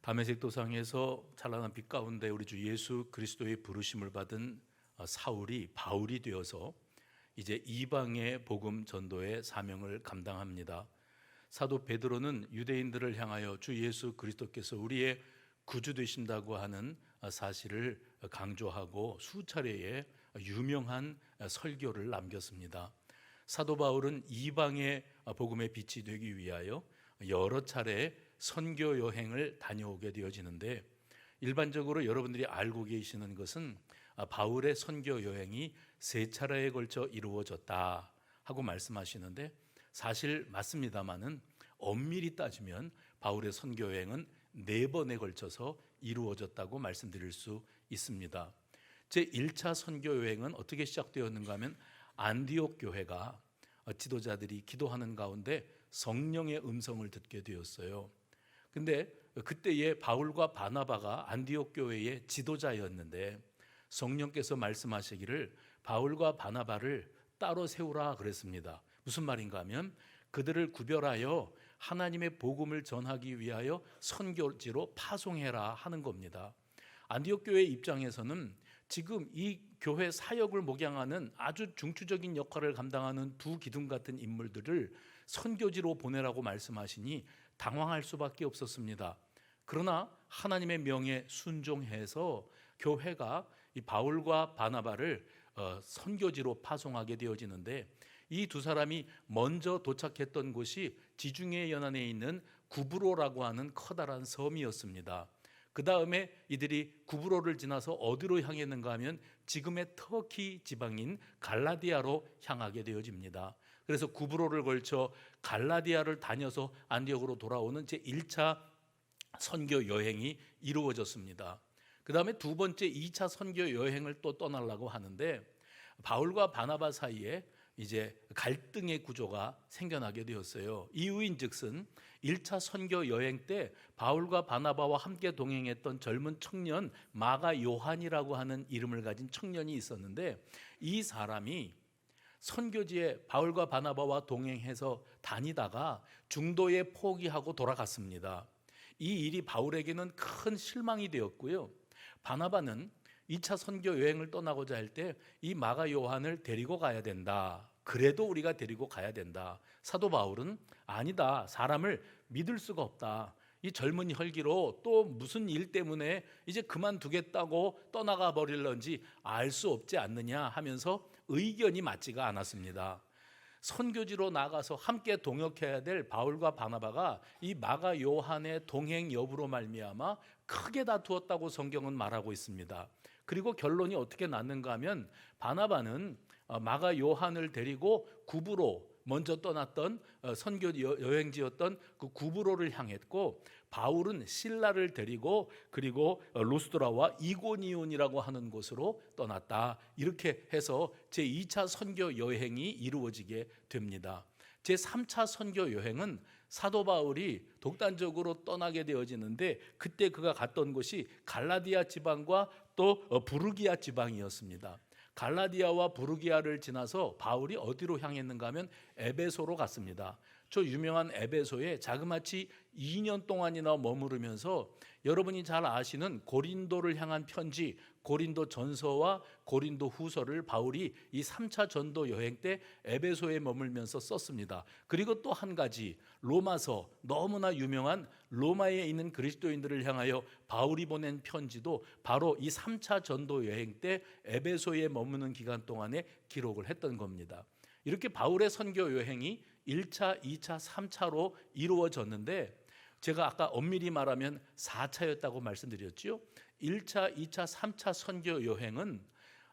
담에색 도상에서 찬란한 빛 가운데 우리 주 예수 그리스도의 부르심을 받은 사울이 바울이 되어서 이제 이방의 복음 전도의 사명을 감당합니다. 사도 베드로는 유대인들을 향하여 주 예수 그리스도께서 우리의 구주 되신다고 하는 사실을 강조하고 수차례의 유명한 설교를 남겼습니다. 사도 바울은 이방의 복음의 빛이 되기 위하여 여러 차례 선교 여행을 다녀오게 되어지는데, 일반적으로 여러분들이 알고 계시는 것은 바울의 선교 여행이 3차례에 걸쳐 이루어졌다 하고 말씀하시는데, 사실 맞습니다마는 엄밀히 따지면 바울의 선교 여행은 4번에 걸쳐서 이루어졌다고 말씀드릴 수 있습니다. 제1차 선교 여행은 어떻게 시작되었는가 하면, 안디옥 교회가 지도자들이 기도하는 가운데 성령의 음성을 듣게 되었어요. 근데 그때에 바울과 바나바가 안디옥 교회의 지도자였는데, 성령께서 말씀하시기를 바울과 바나바를 따로 세우라 그랬습니다. 무슨 말인가 하면, 그들을 구별하여 하나님의 복음을 전하기 위하여 선교지로 파송해라 하는 겁니다. 안디옥 교회 입장에서는 지금 이 교회 사역을 목양하는 아주 중추적인 역할을 감당하는 두 기둥 같은 인물들을 선교지로 보내라고 말씀하시니 당황할 수밖에 없었습니다. 그러나 하나님의 명에 순종해서 교회가 이 바울과 바나바를 선교지로 파송하게 되어지는데, 이 두 사람이 먼저 도착했던 곳이 지중해 연안에 있는 구브로라고 하는 커다란 섬이었습니다. 그 다음에 이들이 구브로를 지나서 어디로 향했는가 하면 지금의 터키 지방인 갈라디아로 향하게 되어집니다. 그래서 구브로를 걸쳐 갈라디아를 다녀서 안디옥으로 돌아오는 제1차 선교 여행이 이루어졌습니다. 그 다음에 두 번째 2차 선교 여행을 또 떠나려고 하는데, 바울과 바나바 사이에 이제 갈등의 구조가 생겨나게 되었어요. 이유인즉슨 1차 선교 여행 때 바울과 바나바와 함께 동행했던 젊은 청년 마가 요한이라고 하는 이름을 가진 청년이 있었는데, 이 사람이 선교지에 바울과 바나바와 동행해서 다니다가 중도에 포기하고 돌아갔습니다. 이 일이 바울에게는 큰 실망이 되었고요. 바나바는 2차 선교 여행을 떠나고자 할 때 이 마가 요한을 데리고 가야 된다. 그래도 우리가 데리고 가야 된다. 사도 바울은 아니다. 사람을 믿을 수가 없다. 이 젊은 혈기로 또 무슨 일 때문에 이제 그만두겠다고 떠나가 버릴런지 알 수 없지 않느냐 하면서 의견이 맞지가 않았습니다. 선교지로 나가서 함께 동역해야 될 바울과 바나바가 이 마가 요한의 동행 여부로 말미암아 크게 다투었다고 성경은 말하고 있습니다. 그리고 결론이 어떻게 났는가 하면, 바나바는 마가 요한을 데리고 구브로 먼저 떠났던 선교 여행지였던 그 구브로를 향했고, 바울은 실라를 데리고 그리고 루스드라와 이고니온이라고 하는 곳으로 떠났다. 이렇게 해서 제2차 선교 여행이 이루어지게 됩니다. 제3차 선교 여행은 사도 바울이 독단적으로 떠나게 되어지는데, 그때 그가 갔던 곳이 갈라디아 지방과 또 부르기아 지방이었습니다. 갈라디아와 부르기아를 지나서 바울이 어디로 향했는가 하면 에베소로 갔습니다. 저 유명한 에베소에 자그마치 2년 동안이나 머무르면서 여러분이 잘 아시는 고린도를 향한 편지, 고린도 전서와 고린도 후서를 바울이 이 3차 전도 여행 때 에베소에 머물면서 썼습니다. 그리고 또 한 가지, 로마서, 너무나 유명한 로마에 있는 그리스도인들을 향하여 바울이 보낸 편지도 바로 이 3차 전도 여행 때 에베소에 머무는 기간 동안에 기록을 했던 겁니다. 이렇게 바울의 선교 여행이 1차, 2차, 3차로 이루어졌는데, 제가 아까 엄밀히 말하면 4차였다고 말씀드렸죠. 1차, 2차, 3차 선교 여행은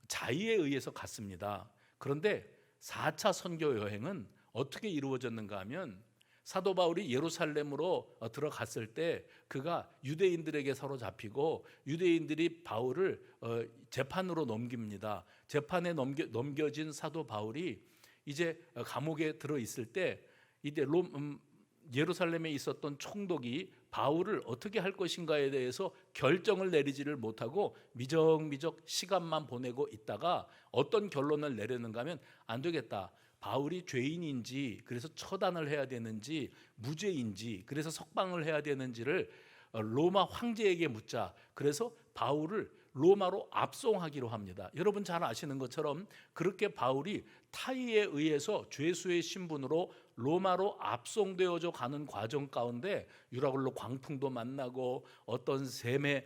자의에 의해서 갔습니다. 그런데 4차 선교 여행은 어떻게 이루어졌는가 하면, 사도 바울이 예루살렘으로 들어갔을 때 그가 유대인들에게 사로잡히고 유대인들이 바울을 재판으로 넘깁니다. 재판에 넘겨진 사도 바울이 이제 감옥에 들어 있을 때, 이때 예루살렘에 있었던 총독이 바울을 어떻게 할 것인가에 대해서 결정을 내리지를 못하고 미적미적 시간만 보내고 있다가 어떤 결론을 내렸는가 하면, 안 되겠다. 바울이 죄인인지 그래서 처단을 해야 되는지, 무죄인지 그래서 석방을 해야 되는지를 로마 황제에게 묻자. 그래서 바울을 로마로 압송하기로 합니다. 여러분 잘 아시는 것처럼 그렇게 바울이 타이에 의해서 죄수의 신분으로 로마로 압송되어져 가는 과정 가운데 유라굴로 광풍도 만나고 어떤 섬에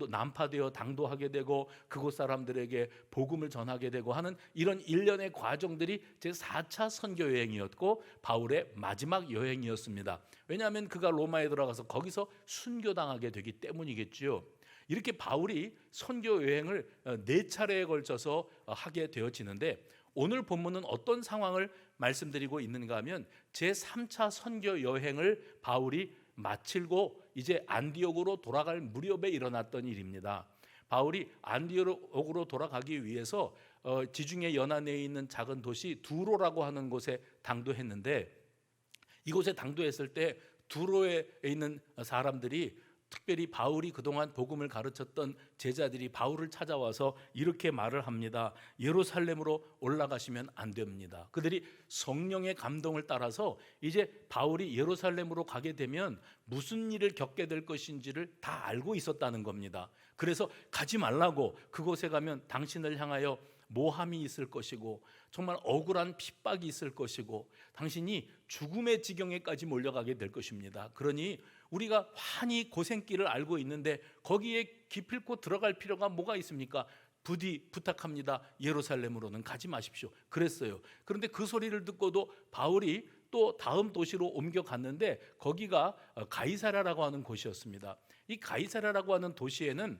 난파되어 당도하게 되고 그곳 사람들에게 복음을 전하게 되고 하는 이런 일련의 과정들이 제4차 선교 여행이었고 바울의 마지막 여행이었습니다. 왜냐하면 그가 로마에 들어가서 거기서 순교당하게 되기 때문이겠지요. 이렇게 바울이 선교 여행을 4차례에 걸쳐서 하게 되어지는데 오늘 본문은 어떤 상황을 말씀드리고 있는가 하면 제3차 선교 여행을 바울이 마치고 이제 안디옥으로 돌아갈 무렵에 일어났던 일입니다. 바울이 안디옥으로 돌아가기 위해서 지중해 연안에 있는 작은 도시 두로라고 하는 곳에 당도했는데 이곳에 당도했을 때 두로에 있는 사람들이 특별히 바울이 그동안 복음을 가르쳤던 제자들이 바울을 찾아와서 이렇게 말을 합니다. 예루살렘으로 올라가시면 안 됩니다. 그들이 성령의 감동을 따라서 이제 바울이 예루살렘으로 가게 되면 무슨 일을 겪게 될 것인지를 다 알고 있었다는 겁니다. 그래서 가지 말라고, 그곳에 가면 당신을 향하여 모함이 있을 것이고 정말 억울한 핍박이 있을 것이고 당신이 죽음의 지경에까지 몰려가게 될 것입니다. 그러니 우리가 환히 고생길을 알고 있는데 거기에 기필코 들어갈 필요가 뭐가 있습니까? 부디 부탁합니다. 예루살렘으로는 가지 마십시오. 그랬어요. 그런데 그 소리를 듣고도 바울이 또 다음 도시로 옮겨갔는데 거기가 가이사랴라고 하는 곳이었습니다. 이 가이사랴라고 하는 도시에는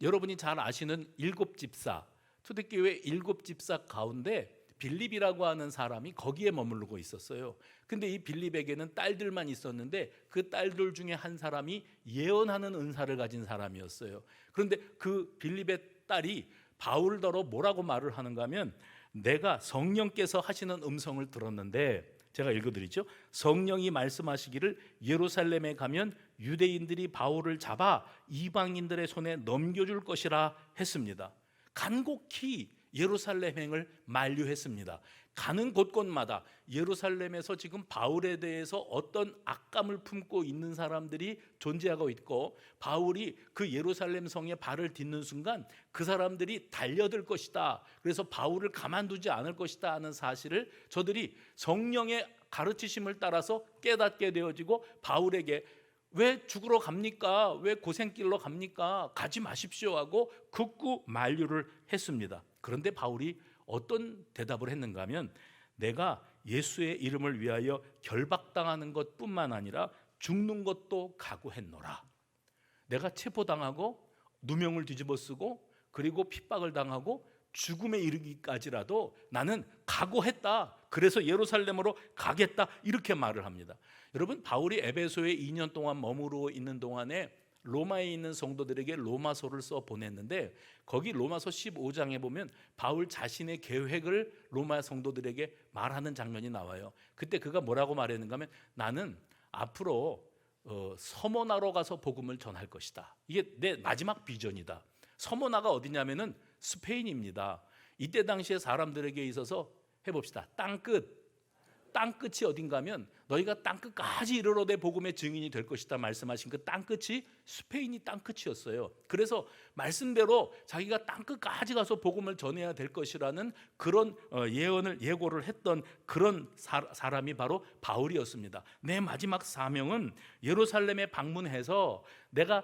여러분이 잘 아시는 7집사, 초대교회 7집사 가운데 빌립이라고 하는 사람이 거기에 머무르고 있었어요. 근데 이 빌립에게는 딸들만 있었는데 그 딸들 중에 한 사람이 예언하는 은사를 가진 사람이었어요. 그런데 그 빌립의 딸이 바울더러 뭐라고 말을 하는가 하면 내가 성령께서 하시는 음성을 들었는데 제가 읽어드리죠. 성령이 말씀하시기를 예루살렘에 가면 유대인들이 바울을 잡아 이방인들의 손에 넘겨줄 것이라 했습니다. 간곡히 예루살렘행을 만류했습니다. 가는 곳곳마다 예루살렘에서 지금 바울에 대해서 어떤 악감을 품고 있는 사람들이 존재하고 있고 바울이 그 예루살렘 성에 발을 딛는 순간 그 사람들이 달려들 것이다. 그래서 바울을 가만두지 않을 것이다 하는 사실을 저들이 성령의 가르치심을 따라서 깨닫게 되어지고 바울에게 왜 죽으러 갑니까? 왜 고생길로 갑니까? 가지 마십시오 하고 극구 만류를 했습니다. 그런데 바울이 어떤 대답을 했는가 하면 내가 예수의 이름을 위하여 결박당하는 것뿐만 아니라 죽는 것도 각오했노라. 내가 체포당하고 누명을 뒤집어 쓰고 그리고 핍박을 당하고 죽음에 이르기까지라도 나는 각오했다. 그래서 예루살렘으로 가겠다. 이렇게 말을 합니다. 여러분, 바울이 에베소에 2년 동안 머무르고 있는 동안에 로마에 있는 성도들에게 로마서를 써 보냈는데 거기 로마서 15장에 보면 바울 자신의 계획을 로마 성도들에게 말하는 장면이 나와요. 그때 그가 뭐라고 말했는가 하면 나는 앞으로 서머나로 가서 복음을 전할 것이다. 이게 내 마지막 비전이다. 서머나가 어디냐면은 스페인입니다. 이때 당시에 사람들에게 있어서 해봅시다. 땅끝이 어딘가 하면 너희가 땅끝까지 이르러되 복음의 증인이 될 것이다 말씀하신 그 땅끝이 스페인이 땅끝이었어요. 그래서 말씀대로 자기가 땅끝까지 가서 복음을 전해야 될 것이라는 그런 예고를 했던 그런 사람이 바로 바울이었습니다. 내 마지막 사명은 예루살렘에 방문해서 내가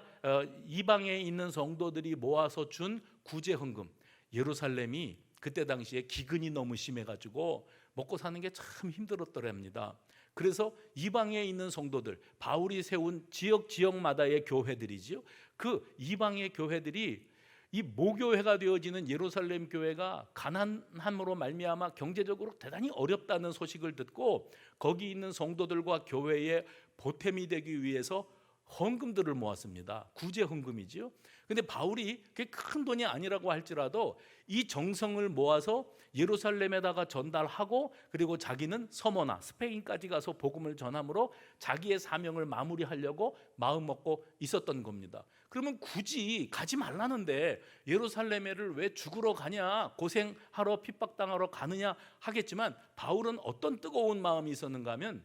이방에 있는 성도들이 모아서 준 구제 헌금, 예루살렘이 그때 당시에 기근이 너무 심해가지고 먹고 사는 게 참 힘들었더랍니다. 그래서 이방에 있는 성도들, 바울이 세운 지역마다의 교회들이지요. 그 이방의 교회들이 이 모교회가 되어지는 예루살렘 교회가 가난함으로 말미암아 경제적으로 대단히 어렵다는 소식을 듣고 거기 있는 성도들과 교회에 보탬이 되기 위해서 헌금들을 모았습니다. 구제 헌금이지요. 근데 바울이 그게 큰 돈이 아니라고 할지라도 이 정성을 모아서 예루살렘에다가 전달하고 그리고 자기는 서머나 스페인까지 가서 복음을 전함으로 자기의 사명을 마무리하려고 마음 먹고 있었던 겁니다. 그러면 굳이 가지 말라는데 예루살렘에를 왜 죽으러 가냐, 고생하러 핍박당하러 가느냐 하겠지만 바울은 어떤 뜨거운 마음이 있었는가 하면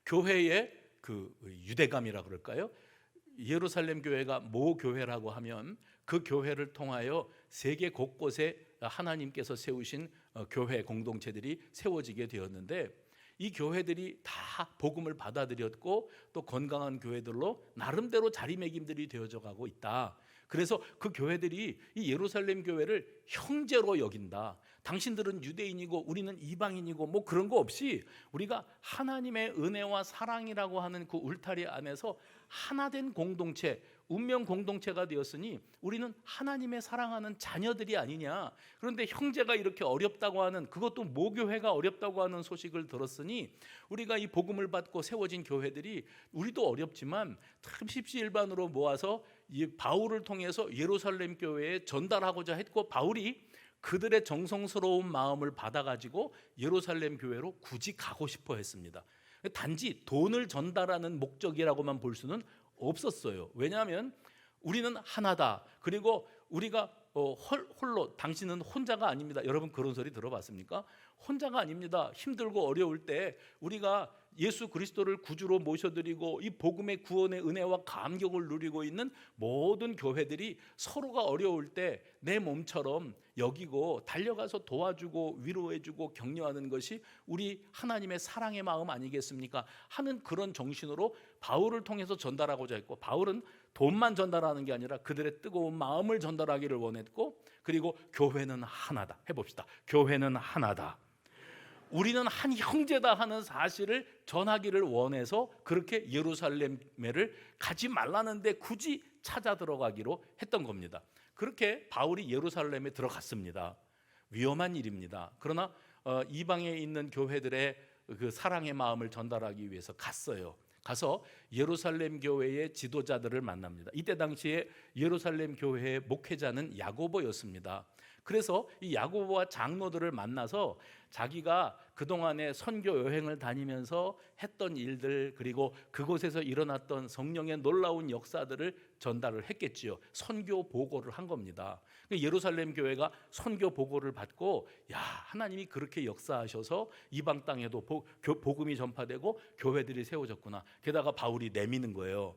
교회에 그 유대감이라 그럴까요? 예루살렘 교회가 모 교회라고 하면 그 교회를 통하여 세계 곳곳에 하나님께서 세우신 교회 공동체들이 세워지게 되었는데, 이 교회들이 다 복음을 받아들였고 또 건강한 교회들로 나름대로 자리매김들이 되어져 가고 있다. 그래서 그 교회들이 이 예루살렘 교회를 형제로 여긴다. 당신들은 유대인이고 우리는 이방인이고 뭐 그런 거 없이 우리가 하나님의 은혜와 사랑이라고 하는 그 울타리 안에서 하나된 공동체, 운명 공동체가 되었으니 우리는 하나님의 사랑하는 자녀들이 아니냐. 그런데 형제가 이렇게 어렵다고 하는, 그것도 모교회가 어렵다고 하는 소식을 들었으니 우리가 이 복음을 받고 세워진 교회들이 우리도 어렵지만 십시일반으로 모아서 이 바울을 통해서 예루살렘 교회에 전달하고자 했고, 바울이 그들의 정성스러운 마음을 받아가지고 예루살렘 교회로 굳이 가고 싶어 했습니다. 단지 돈을 전달하는 목적이라고만 볼 수는 없었어요. 왜냐하면 우리는 하나다. 그리고 우리가 홀로, 당신은 혼자가 아닙니다. 여러분 그런 소리 들어봤습니까? 혼자가 아닙니다. 힘들고 어려울 때 우리가 예수 그리스도를 구주로 모셔드리고 이 복음의 구원의 은혜와 감격을 누리고 있는 모든 교회들이 서로가 어려울 때 내 몸처럼 여기고 달려가서 도와주고 위로해주고 격려하는 것이 우리 하나님의 사랑의 마음 아니겠습니까? 하는 그런 정신으로 바울을 통해서 전달하고자 했고, 바울은 돈만 전달하는 게 아니라 그들의 뜨거운 마음을 전달하기를 원했고, 그리고 교회는 하나다. 해봅시다. 교회는 하나다. 우리는 한 형제다 하는 사실을 전하기를 원해서 그렇게 예루살렘을 가지 말라는데 굳이 찾아 들어가기로 했던 겁니다. 그렇게 바울이 예루살렘에 들어갔습니다. 위험한 일입니다. 그러나 이방에 있는 교회들의 그 사랑의 마음을 전달하기 위해서 갔어요. 가서 예루살렘 교회의 지도자들을 만납니다. 이때 당시에 예루살렘 교회의 목회자는 야고보였습니다. 그래서 이 야고보와 장로들을 만나서 자기가 그동안에 선교 여행을 다니면서 했던 일들, 그리고 그곳에서 일어났던 성령의 놀라운 역사들을 전달을 했겠지요. 선교 보고를 한 겁니다. 예루살렘 교회가 선교 보고를 받고, 야, 하나님이 그렇게 역사하셔서 이방 땅에도 복음이 전파되고 교회들이 세워졌구나. 게다가 바울이 내미는 거예요.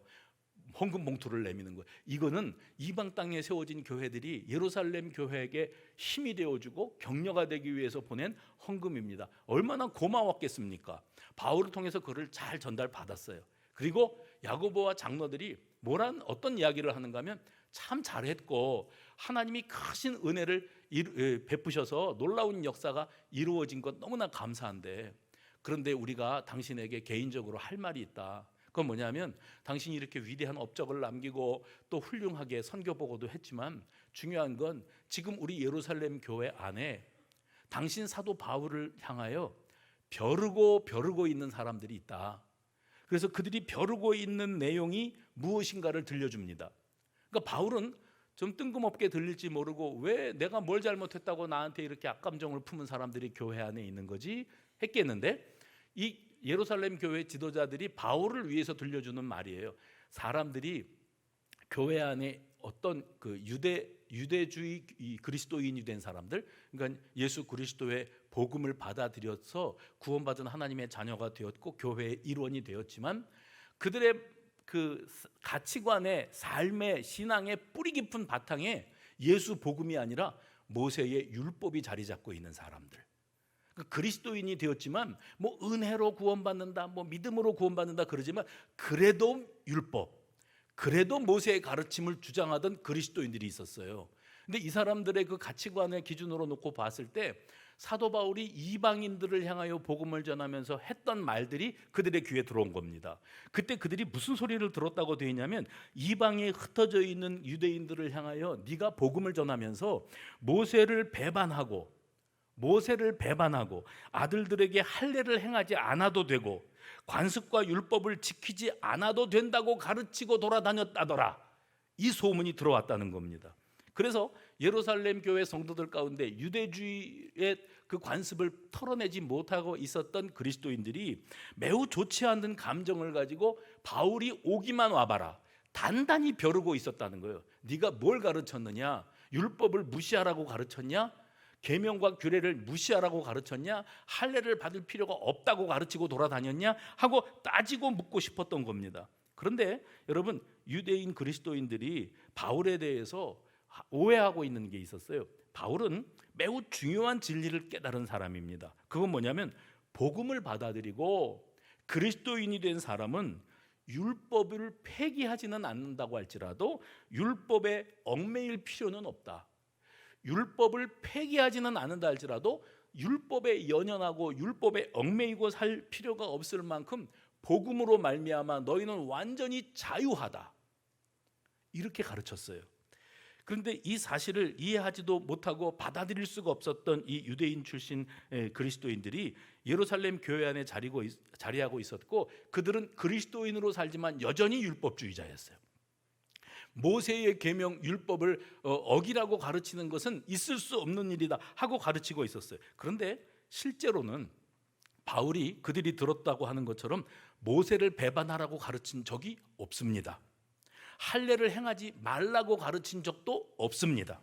헌금 봉투를 내미는 거예요. 이거는 이방 땅에 세워진 교회들이 예루살렘 교회에게 힘이 되어주고 격려가 되기 위해서 보낸 헌금입니다. 얼마나 고마웠겠습니까? 바울을 통해서 그를 잘 전달받았어요. 그리고 야고보와 장로들이 어떤 이야기를 하는가 하면, 참 잘했고 하나님이 크신 은혜를 베푸셔서 놀라운 역사가 이루어진 것 너무나 감사한데, 그런데 우리가 당신에게 개인적으로 할 말이 있다. 그건 뭐냐면, 당신이 이렇게 위대한 업적을 남기고 또 훌륭하게 선교 보고도 했지만 중요한 건 지금 우리 예루살렘 교회 안에 당신 사도 바울을 향하여 벼르고 있는 사람들이 있다. 그래서 그들이 벼르고 있는 내용이 무엇인가를 들려줍니다. 그러니까 바울은 좀 뜬금없게 들릴지 모르고, 왜 내가 뭘 잘못했다고 나한테 이렇게 악감정을 품은 사람들이 교회 안에 있는 거지 했겠는데, 이 예루살렘 교회 지도자들이 바울을 위해서 들려주는 말이에요. 사람들이 교회 안에 어떤 그 유대주의 그리스도인이 된 사람들, 그러니까 예수 그리스도의 복음을 받아들여서 구원받은 하나님의 자녀가 되었고 교회의 일원이 되었지만, 그들의 그 가치관의 삶의 신앙의 뿌리 깊은 바탕에 예수 복음이 아니라 모세의 율법이 자리 잡고 있는 사람들, 그리스도인이 되었지만 뭐 은혜로 구원받는다, 뭐 믿음으로 구원받는다 그러지만 그래도 율법, 그래도 모세의 가르침을 주장하던 그리스도인들이 있었어요. 근데 이 사람들의 그 가치관의 기준으로 놓고 봤을 때 사도 바울이 이방인들을 향하여 복음을 전하면서 했던 말들이 그들의 귀에 들어온 겁니다. 그때 그들이 무슨 소리를 들었다고 되어 있냐면, 이방에 흩어져 있는 유대인들을 향하여 네가 복음을 전하면서 모세를 배반하고 아들들에게 할례를 행하지 않아도 되고 관습과 율법을 지키지 않아도 된다고 가르치고 돌아다녔다더라. 이 소문이 들어왔다는 겁니다. 그래서 예루살렘 교회 성도들 가운데 유대주의의 그 관습을 털어내지 못하고 있었던 그리스도인들이 매우 좋지 않은 감정을 가지고 바울이 오기만 와봐라, 단단히 벼르고 있었다는 거예요. 네가 뭘 가르쳤느냐? 율법을 무시하라고 가르쳤냐? 계명과 규례를 무시하라고 가르쳤냐? 할례를 받을 필요가 없다고 가르치고 돌아다녔냐? 하고 따지고 묻고 싶었던 겁니다. 그런데 여러분, 유대인 그리스도인들이 바울에 대해서 오해하고 있는 게 있었어요. 바울은 매우 중요한 진리를 깨달은 사람입니다. 그건 뭐냐면 복음을 받아들이고 그리스도인이 된 사람은 율법을 폐기하지는 않는다고 할지라도 율법에 얽매일 필요는 없다. 율법을 폐기하지는 않는다 할지라도 율법에 연연하고 율법에 얽매이고 살 필요가 없을 만큼 복음으로 말미암아 너희는 완전히 자유하다, 이렇게 가르쳤어요. 그런데 이 사실을 이해하지도 못하고 받아들일 수가 없었던 이 유대인 출신 그리스도인들이 예루살렘 교회 안에 자리하고 있었고, 그들은 그리스도인으로 살지만 여전히 율법주의자였어요. 모세의 계명 율법을 어기라고 가르치는 것은 있을 수 없는 일이다 하고 가르치고 있었어요. 그런데 실제로는 바울이 그들이 들었다고 하는 것처럼 모세를 배반하라고 가르친 적이 없습니다. 할례를 행하지 말라고 가르친 적도 없습니다.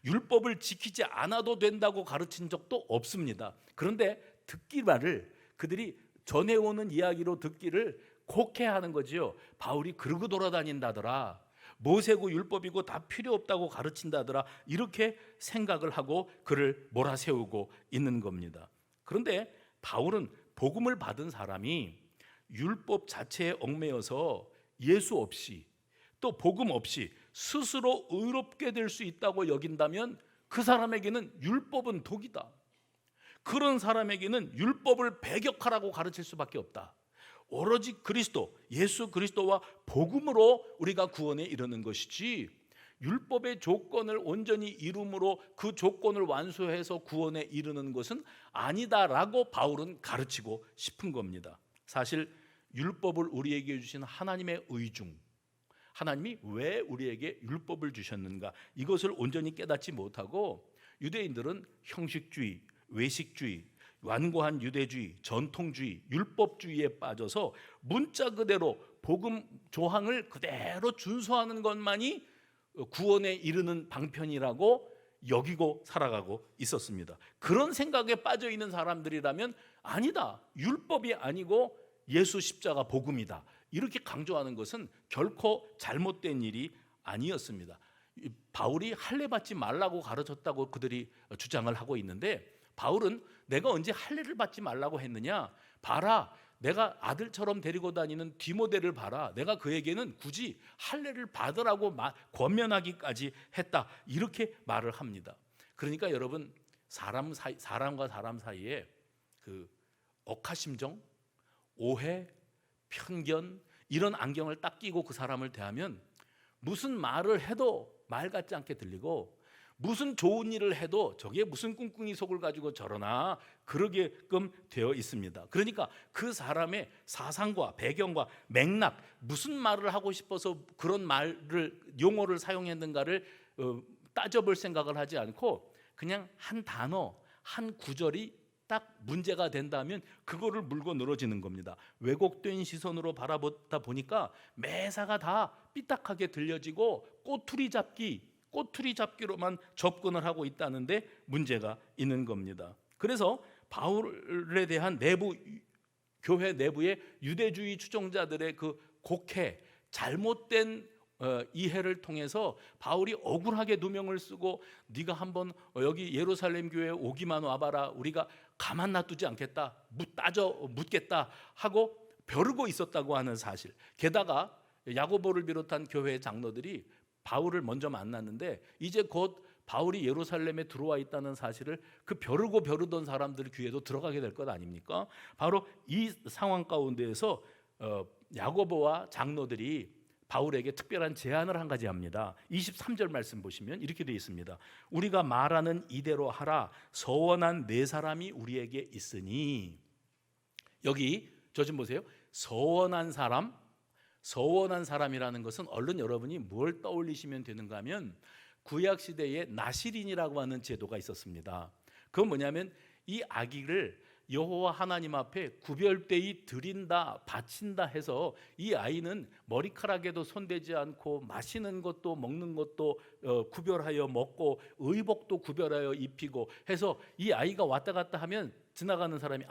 율법을 지키지 않아도 된다고 가르친 적도 없습니다. 그런데 듣기만을, 그들이 전해오는 이야기로 듣기를 곡해하는 거지요. 바울이 그러고 돌아다닌다더라, 모세고 율법이고 다 필요 없다고 가르친다더라, 이렇게 생각을 하고 그를 몰아세우고 있는 겁니다. 그런데 바울은 복음을 받은 사람이 율법 자체에 얽매여서 예수 없이 또 복음 없이 스스로 의롭게 될 수 있다고 여긴다면 그 사람에게는 율법은 독이다. 그런 사람에게는 율법을 배격하라고 가르칠 수밖에 없다. 오로지 그리스도, 예수 그리스도와 복음으로 우리가 구원에 이르는 것이지 율법의 조건을 온전히 이룸으로 그 조건을 완수해서 구원에 이르는 것은 아니다라고 바울은 가르치고 싶은 겁니다. 사실 율법을 우리에게 주신 하나님의 의중, 하나님이 왜 우리에게 율법을 주셨는가, 이것을 온전히 깨닫지 못하고 유대인들은 형식주의, 외식주의, 완고한 유대주의, 전통주의, 율법주의에 빠져서 문자 그대로 복음 조항을 그대로 준수하는 것만이 구원에 이르는 방편이라고 여기고 살아가고 있었습니다. 그런 생각에 빠져 있는 사람들이라면 아니다, 율법이 아니고 예수 십자가 복음이다, 이렇게 강조하는 것은 결코 잘못된 일이 아니었습니다. 바울이 할례 받지 말라고 가르쳤다고 그들이 주장을 하고 있는데, 바울은 내가 언제 할례를 받지 말라고 했느냐, 봐라, 내가 아들처럼 데리고 다니는 디모데를 봐라, 내가 그에게는 굳이 할례를 받으라고 권면하기까지 했다, 이렇게 말을 합니다. 그러니까 여러분, 사람과 사람 사이에 그 억하심정, 오해, 편견, 이런 안경을 딱 끼고 그 사람을 대하면 무슨 말을 해도 말 같지 않게 들리고, 무슨 좋은 일을 해도 저게 무슨 꿍꿍이 속을 가지고 저러나, 그러게끔 되어 있습니다. 그러니까 그 사람의 사상과 배경과 맥락, 무슨 말을 하고 싶어서 그런 말을, 용어를 사용했는가를 따져볼 생각을 하지 않고 그냥 한 단어, 한 구절이 딱 문제가 된다면 그거를 물고 늘어지는 겁니다. 왜곡된 시선으로 바라보다 보니까 매사가 다 삐딱하게 들려지고 꼬투리 잡기로만 접근을 하고 있다는데 문제가 있는 겁니다. 그래서 바울에 대한 교회 내부의 유대주의 추종자들의 그 곡해, 잘못된 이해를 통해서 바울이 억울하게 누명을 쓰고 네가 한번 여기 예루살렘 교회에 오기만 와봐라, 우리가 가만 놔두지 않겠다, 묻겠다 하고 벼르고 있었다고 하는 사실. 게다가 야고보를 비롯한 교회 장로들이 바울을 먼저 만났는데 이제 곧 바울이 예루살렘에 들어와 있다는 사실을 그 벼르던 사람들 귀에도 들어가게 될 것 아닙니까? 바로 이 상황 가운데에서 야고보와 장로들이 바울에게 특별한 제안을 한 가지 합니다. 23절 말씀 보시면 이렇게 되어 있습니다. 우리가 말하는 이대로 하라, 서원한 네 사람이 우리에게 있으니. 여기 저 좀 보세요. 서원한 사람이라는 것은 얼른 여러분이 뭘 떠올리시면 되는가 하면 구약 시대에 나시린이라고 하는 제도가 있었습니다. 그건 뭐냐면 이 아기를 여호와 하나님 앞에 구별되이 드린다, 바친다 해서 이 아이는 머리카락에도 손대지 않고 마시는 것도 먹는 것도 구별하여 먹고 의복도 구별하여 입히고 해서 이 아이가 왔다 갔다 하면 지나가는 사람이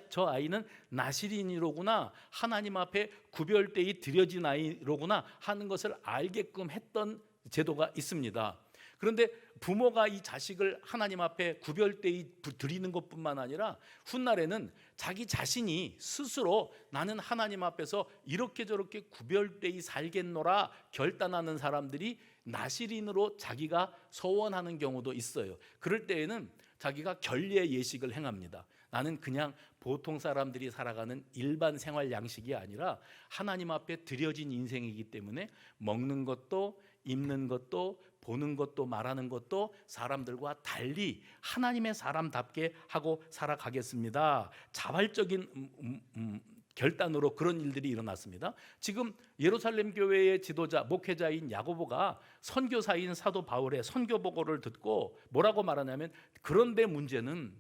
저 아이는 나시린이로구나, 하나님 앞에 구별되이 드려진 아이로구나 하는 것을 알게끔 했던 제도가 있습니다. 그런데 부모가 이 자식을 하나님 앞에 구별되이 드리는 것뿐만 아니라 훗날에는 자기 자신이 스스로 나는 하나님 앞에서 이렇게 저렇게 구별되이 살겠노라 결단하는 사람들이 나시린으로 자기가 서원하는 경우도 있어요. 그럴 때에는 자기가 결례 예식을 행합니다. 나는 그냥 보통 사람들이 살아가는 일반 생활 양식이 아니라 하나님 앞에 드려진 인생이기 때문에 먹는 것도 입는 것도 보는 것도 말하는 것도 사람들과 달리 하나님의 사람답게 하고 살아가겠습니다. 자발적인 결단으로 그런 일들이 일어났습니다. 지금 예루살렘 교회의 지도자 목회자인 야고보가 선교사인 사도 바울의 선교 보고를 듣고 뭐라고 말하냐면, 그런데 문제는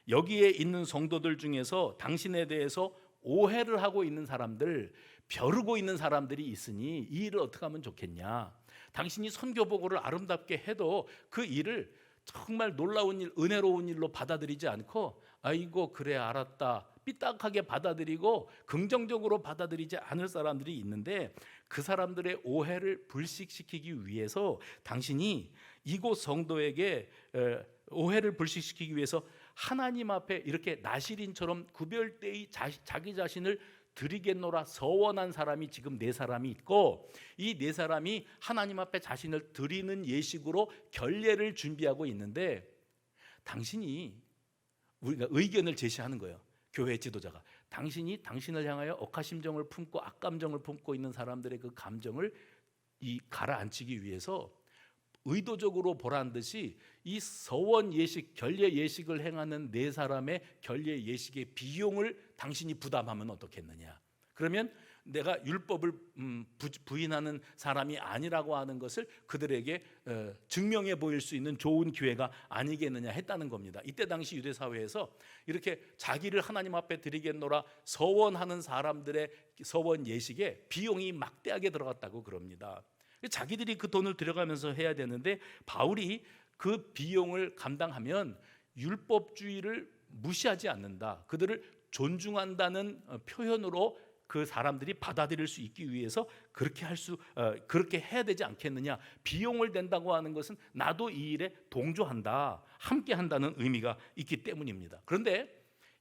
여기에 있는 성도들 중에서 당신에 대해서 오해를 하고 있는 사람들, 벼르고 있는 사람들이 있으니 이 일을 어떻게 하면 좋겠냐. 당신이 선교 보고를 아름답게 해도 그 일을 정말 놀라운 일, 은혜로운 일로 받아들이지 않고 아이고 그래 알았다 삐딱하게 받아들이고 긍정적으로 받아들이지 않을 사람들이 있는데, 그 사람들의 오해를 불식시키기 위해서 당신이 이곳 성도에게 오해를 불식시키기 위해서 하나님 앞에 이렇게 나시린처럼 구별되이 자기 자신을 드리겠노라 서원한 사람이 지금 4사람이 있고, 이 4사람이 하나님 앞에 자신을 드리는 예식으로 결례를 준비하고 있는데, 당신이 우리가 의견을 제시하는 거예요. 교회 지도자가 당신이 당신을 향하여 억하심정을 품고 악감정을 품고 있는 사람들의 그 감정을 가라앉히기 위해서 의도적으로 보란 듯이 이 서원 예식, 결례 예식을 행하는 4사람의 결례 예식의 비용을 당신이 부담하면 어떻겠느냐. 그러면 내가 율법을 부인하는 사람이 아니라고 하는 것을 그들에게 증명해 보일 수 있는 좋은 기회가 아니겠느냐 했다는 겁니다. 이때 당시 유대 사회에서 이렇게 자기를 하나님 앞에 드리겠노라 서원하는 사람들의 서원 예식에 비용이 막대하게 들어갔다고 그럽니다. 자기들이 그 돈을 들여가면서 해야 되는데, 바울이 그 비용을 감당하면 율법주의를 무시하지 않는다, 그들을 존중한다는 표현으로 그 사람들이 받아들일 수 있기 위해서 그렇게 해야 되지 않겠느냐. 비용을 댄다고 하는 것은 나도 이 일에 동조한다, 함께 한다는 의미가 있기 때문입니다. 그런데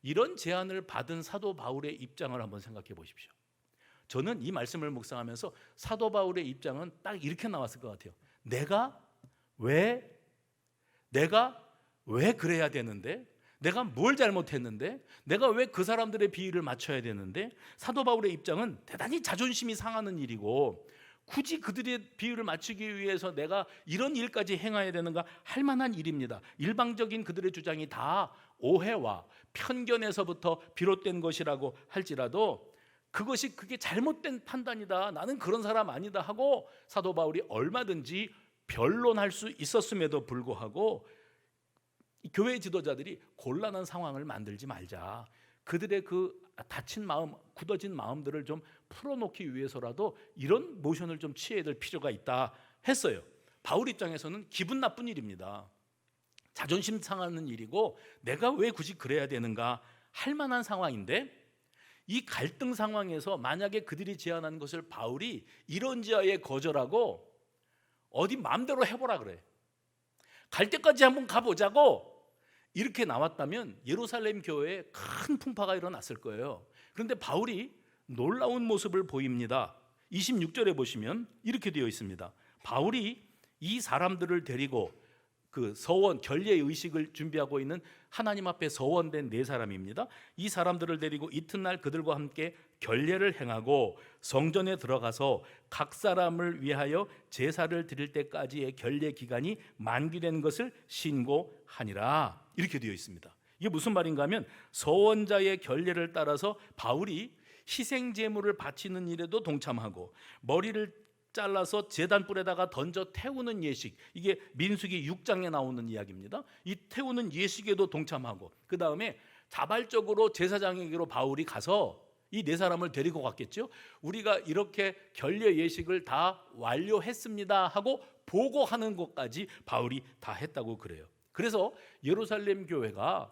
이런 제안을 받은 사도 바울의 입장을 한번 생각해 보십시오. 저는 이 말씀을 묵상하면서 사도 바울의 입장은 딱 이렇게 나왔을 것 같아요. 내가 왜 그래야 되는데, 내가 뭘 잘못했는데, 내가 왜 그 사람들의 비위를 맞춰야 되는데. 사도 바울의 입장은 대단히 자존심이 상하는 일이고, 굳이 그들의 비위를 맞추기 위해서 내가 이런 일까지 행해야 되는가 할 만한 일입니다. 일방적인 그들의 주장이 다 오해와 편견에서부터 비롯된 것이라고 할지라도 그게 잘못된 판단이다, 나는 그런 사람 아니다 하고 사도 바울이 얼마든지 변론할 수 있었음에도 불구하고 교회 지도자들이 곤란한 상황을 만들지 말자, 그들의 그 다친 마음, 굳어진 마음들을 좀 풀어놓기 위해서라도 이런 모션을 좀 취해야 될 필요가 있다 했어요. 바울 입장에서는 기분 나쁜 일입니다. 자존심 상하는 일이고 내가 왜 굳이 그래야 되는가 할 만한 상황인데, 이 갈등 상황에서 만약에 그들이 제안한 것을 바울이 이런지하에 거절하고 어디 마음대로 해보라 그래, 갈 때까지 한번 가보자고 이렇게 나왔다면 예루살렘 교회에 큰 풍파가 일어났을 거예요. 그런데 바울이 놀라운 모습을 보입니다. 26절에 보시면 이렇게 되어 있습니다. 바울이 이 사람들을 데리고 그 서원, 결례 의식을 준비하고 있는 하나님 앞에 서원된 4사람입니다. 이 사람들을 데리고 이튿날 그들과 함께 결례를 행하고 성전에 들어가서 각 사람을 위하여 제사를 드릴 때까지의 결례 기간이 만기된 것을 신고하니라, 이렇게 되어 있습니다. 이게 무슨 말인가 하면, 서원자의 결례를 따라서 바울이 희생 제물을 바치는 일에도 동참하고 머리를 잘라서 제단불에다가 던져 태우는 예식, 이게 민수기 6장에 나오는 이야기입니다. 이 태우는 예식에도 동참하고, 그 다음에 자발적으로 제사장에게로 바울이 가서 이 네 사람을 데리고 갔겠죠. 우리가 이렇게 결례 예식을 다 완료했습니다 하고 보고하는 것까지 바울이 다 했다고 그래요. 그래서 예루살렘 교회가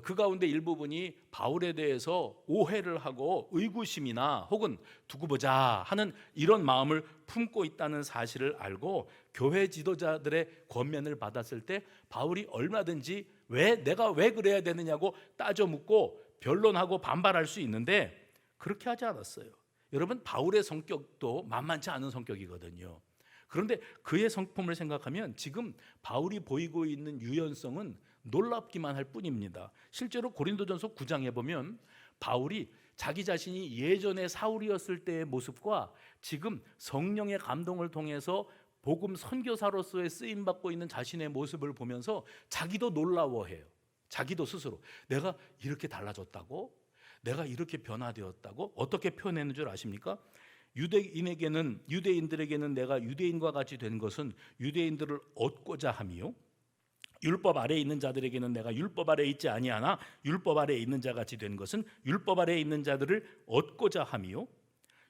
그 가운데 일부분이 바울에 대해서 오해를 하고 의구심이나 혹은 두고 보자 하는 이런 마음을 품고 있다는 사실을 알고 교회 지도자들의 권면을 받았을 때 바울이 얼마든지 내가 왜 그래야 되느냐고 따져 묻고 변론하고 반발할 수 있는데 그렇게 하지 않았어요. 여러분, 바울의 성격도 만만치 않은 성격이거든요. 그런데 그의 성품을 생각하면 지금 바울이 보이고 있는 유연성은 놀랍기만 할 뿐입니다. 실제로 고린도전서 9장에 보면 바울이 자기 자신이 예전에 사울이었을 때의 모습과 지금 성령의 감동을 통해서 복음 선교사로서의 쓰임 받고 있는 자신의 모습을 보면서 자기도 놀라워해요. 자기도 스스로 내가 이렇게 달라졌다고? 내가 이렇게 변화되었다고? 어떻게 표현했는 줄 아십니까? 유대인들에게는 내가 유대인과 같이 된 것은 유대인들을 얻고자 함이요, 율법 아래에 있는 자들에게는 내가 율법 아래에 있지 아니하나 율법 아래에 있는 자 같이 된 것은 율법 아래에 있는 자들을 얻고자 함이요,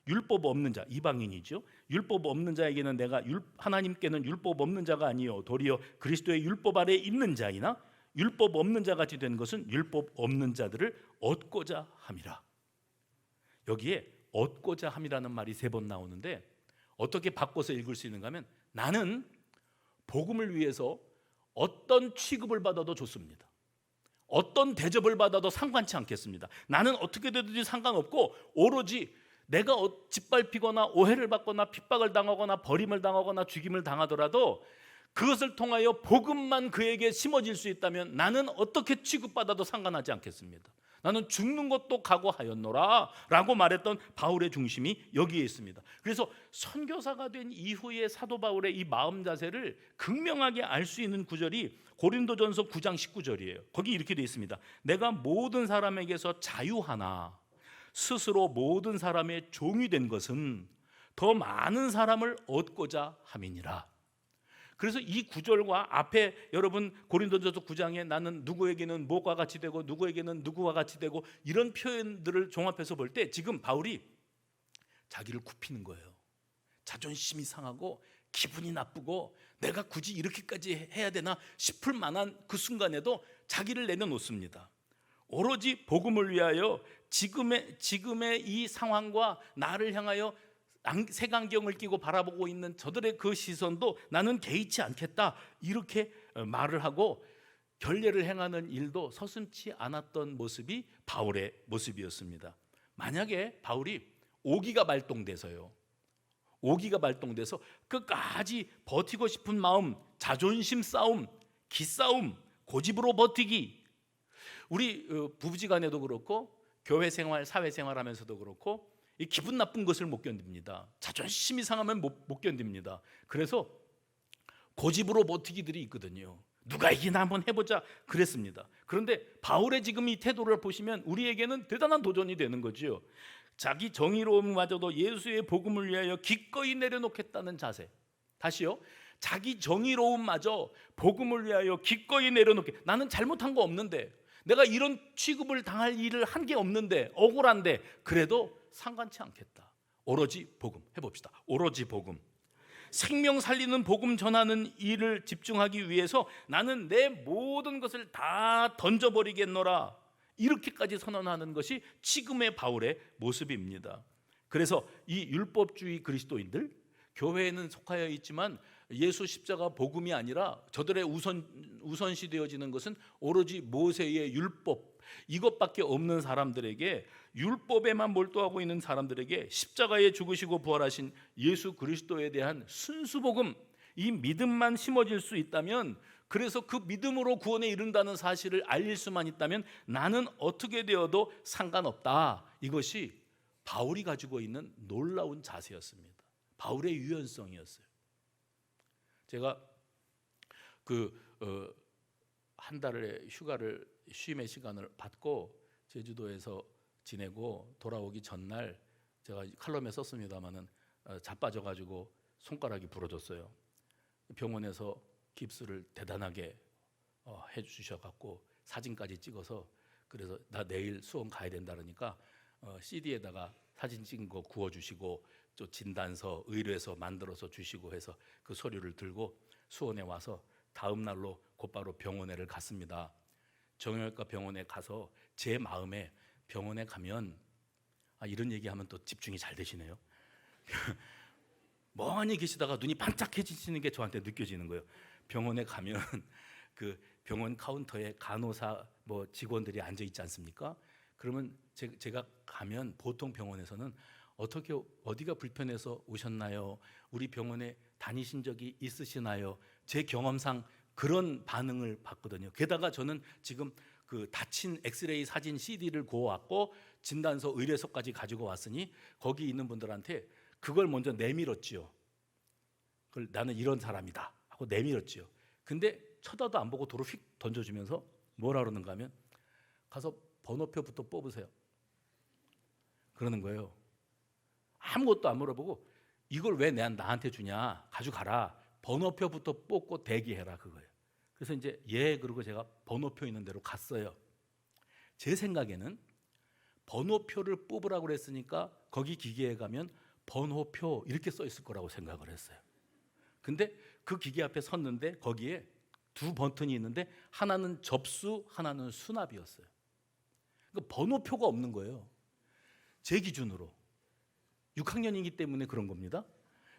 율법 없는 자, 이방인이죠. 율법 없는 자에게는 내가 하나님께는 율법 없는 자가 아니요 도리어 그리스도의 율법 아래에 있는 자이나 율법 없는 자 같이 된 것은 율법 없는 자들을 얻고자 함이라. 여기에 얻고자 함이라는 말이 3번 나오는데 어떻게 바꿔서 읽을 수 있는가 하면 나는 복음을 위해서 어떤 취급을 받아도 좋습니다. 어떤 대접을 받아도 상관치 않겠습니다. 나는 어떻게 되든지 상관없고 오로지 내가 짓밟히거나 오해를 받거나 핍박을 당하거나 버림을 당하거나 죽임을 당하더라도 그것을 통하여 복음만 그에게 심어질 수 있다면 나는 어떻게 취급받아도 상관하지 않겠습니다. 나는 죽는 것도 각오하였노라 라고 말했던 바울의 중심이 여기에 있습니다. 그래서 선교사가 된 이후의 사도 바울의 이 마음 자세를 극명하게 알 수 있는 구절이 고린도전서 9장 19절이에요. 거기 이렇게 되어 있습니다. 내가 모든 사람에게서 자유하나 스스로 모든 사람의 종이 된 것은 더 많은 사람을 얻고자 함이니라. 그래서 이 구절과 앞에 여러분 고린도전서 9장에 나는 누구에게는 뭐가 같이 되고 누구에게는 누구와 같이 되고 이런 표현들을 종합해서 볼 때 지금 바울이 자기를 굽히는 거예요. 자존심이 상하고 기분이 나쁘고 내가 굳이 이렇게까지 해야 되나 싶을 만한 그 순간에도 자기를 내려놓습니다. 오로지 복음을 위하여 지금의 이 상황과 나를 향하여 색안경을 끼고 바라보고 있는 저들의 그 시선도 나는 개의치 않겠다 이렇게 말을 하고 결례를 행하는 일도 서슴지 않았던 모습이 바울의 모습이었습니다. 만약에 바울이 오기가 발동돼서 끝까지 버티고 싶은 마음, 자존심 싸움, 기싸움, 고집으로 버티기, 우리 부부지간에도 그렇고 교회 생활, 사회 생활하면서도 그렇고 이 기분 나쁜 것을 못 견딥니다. 자존심이 상하면 못 견딥니다. 그래서 고집으로 버티기들이 있거든요. 누가 이기나 한번 해보자 그랬습니다. 그런데 바울의 지금 이 태도를 보시면 우리에게는 대단한 도전이 되는 거죠. 자기 정의로움마저도 예수의 복음을 위하여 기꺼이 내려놓겠다는 자세. 다시요. 자기 정의로움마저 복음을 위하여 기꺼이 내려놓게. 나는 잘못한 거 없는데, 내가 이런 취급을 당할 일을 한 게 없는데, 억울한데 그래도 상관치 않겠다. 오로지 복음 해봅시다. 오로지 복음. 생명 살리는 복음 전하는 일을 집중하기 위해서 나는 내 모든 것을 다 던져버리겠노라. 이렇게까지 선언하는 것이 지금의 바울의 모습입니다. 그래서 이 율법주의 그리스도인들, 교회에는 속하여 있지만 예수 십자가 복음이 아니라 저들의 우선시 되어지는 것은 오로지 모세의 율법, 이것밖에 없는 사람들에게, 율법에만 몰두하고 있는 사람들에게 십자가에 죽으시고 부활하신 예수 그리스도에 대한 순수복음, 이 믿음만 심어질 수 있다면, 그래서 그 믿음으로 구원에 이른다는 사실을 알릴 수만 있다면 나는 어떻게 되어도 상관없다. 이것이 바울이 가지고 있는 놀라운 자세였습니다. 바울의 유연성이었어요. 제가 한 달의 쉼의 시간을 받고 제주도에서 지내고 돌아오기 전날 제가 칼럼에 썼습니다마는 자빠져가지고 손가락이 부러졌어요. 병원에서 깁스를 대단하게 해주셔갖고 사진까지 찍어서 그래서 나 내일 수원 가야 된다 그러니까 CD에다가 사진 찍은 거 구워주시고 또 진단서, 의뢰서 만들어서 주시고 해서 그 서류를 들고 수원에 와서 다음 날로 곧바로 병원에를 갔습니다. 정형외과 병원에 가서 제 마음에 병원에 가면 이런 얘기하면 또 집중이 잘 되시네요. 멍하니 계시다가 눈이 반짝해지시는 게 저한테 느껴지는 거예요. 병원에 가면 그 병원 카운터에 간호사 직원들이 앉아 있지 않습니까? 그러면 제가 가면 보통 병원에서는 어디가 불편해서 오셨나요? 우리 병원에 다니신 적이 있으시나요? 제 경험상 그런 반응을 받거든요. 게다가 저는 지금 그 다친 엑스레이 사진 CD를 구워왔고 진단서, 의뢰서까지 가지고 왔으니 거기 있는 분들한테 그걸 먼저 내밀었지요. 그걸 나는 이런 사람이다 하고 내밀었지요. 근데 쳐다도 안 보고 도로 휙 던져주면서 뭐라 그러는가 하면 가서 번호표부터 뽑으세요. 그러는 거예요. 아무것도 안 물어보고 이걸 왜 나한테 주냐, 가져가라, 번호표부터 뽑고 대기해라, 그거예요. 그래서 이제 그리고 제가 번호표 있는 대로 갔어요. 제 생각에는 번호표를 뽑으라고 그랬으니까 거기 기계에 가면 번호표 이렇게 써 있을 거라고 생각을 했어요. 근데 그 기계 앞에 섰는데 거기에 두 버튼이 있는데 하나는 접수, 하나는 수납이었어요. 그러니까 번호표가 없는 거예요. 제 기준으로 6학년이기 때문에 그런 겁니다.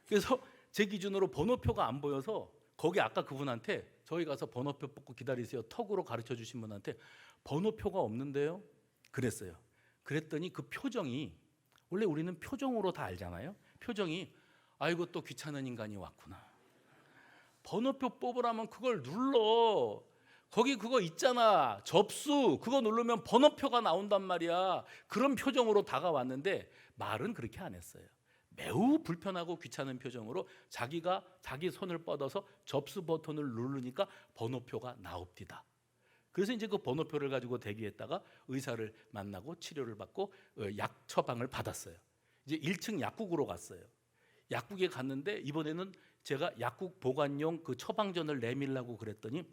그래서 제 기준으로 번호표가 안 보여서 거기 아까 그분한테 저희 가서 번호표 뽑고 기다리세요, 턱으로 가르쳐 주신 분한테 번호표가 없는데요? 그랬어요. 그랬더니 그 표정이, 원래 우리는 표정으로 다 알잖아요. 표정이 아이고 또 귀찮은 인간이 왔구나. 번호표 뽑으라면 그걸 눌러. 거기 그거 있잖아, 접수, 그거 누르면 번호표가 나온단 말이야. 그런 표정으로 다가왔는데 말은 그렇게 안 했어요. 매우 불편하고 귀찮은 표정으로 자기 손을 뻗어서 접수 버튼을 누르니까 번호표가 나옵니다. 그래서 이제 그 번호표를 가지고 대기했다가 의사를 만나고 치료를 받고 약 처방을 받았어요. 이제 1층 약국으로 갔어요. 약국에 갔는데 이번에는 제가 약국 보관용 그 처방전을 내밀라고 그랬더니